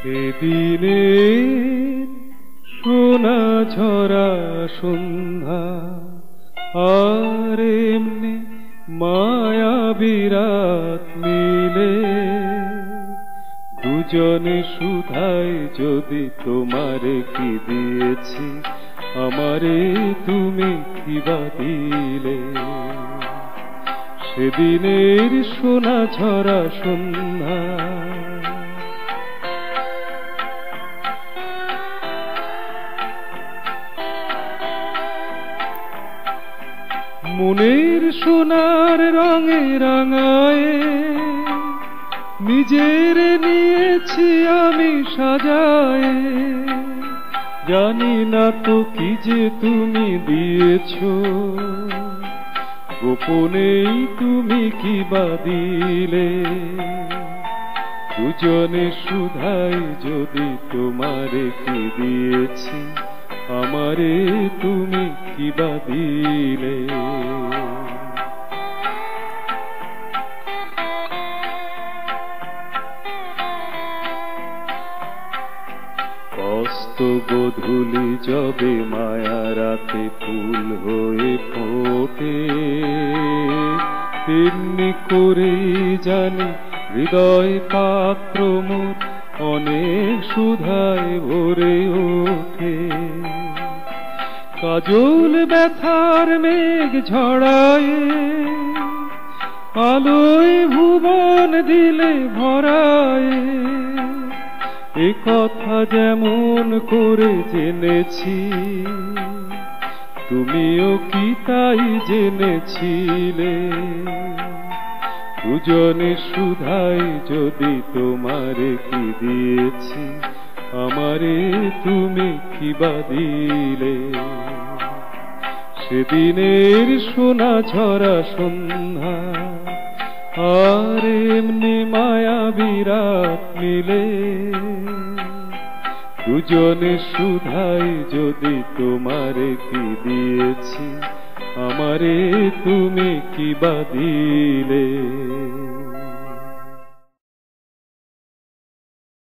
সেদিনের সোনা ঝরা সন্ধ্যা আর এমনি মায়াবী রাত মিলে দুজনে শুধাই যদি তোমারে কি দিয়েছি আমারে তুমি কি বা দিলে। সেদিনের সোনা ঝরা সন্ধ্যা মনের সোনার রঙে রাঙায়ে নিজের নিয়েছি আমি সাজায়ে, জানি না তো কি যে তুমি দিয়েছো গোপনেই তুমি কি বা দিলে। দুজনে শুধাই যদি তোমারে কি দিয়েছি আমারে তুমি কি বা দিলে। কষ্ট গোধূলি যবে মায়া রাতে ফুল হয়ে ফোটে, তেমনি করেই জানি হৃদয় পাত্র মোর অনেক সুধায় ভরে ওঠে। কাজল ব্যথার মেঘ ঝড়ায় আলোয় ভুবন দিলে ভরায়, এ কথা যেমন করে জেনেছি তুমিও কি তাই জেনেছিলে। দুজনে শুধাই যদি তোমারে কি দিয়েছি আমারে তুমি কি বা দিলে। সেদিনের সোনা ঝরা সন্ধ্যা আর এমনি মায়াবী রাত মিলে দুজনে শুধাই যদি তোমারে কি দিয়েছি আমারে তুমি কি বা দিলে।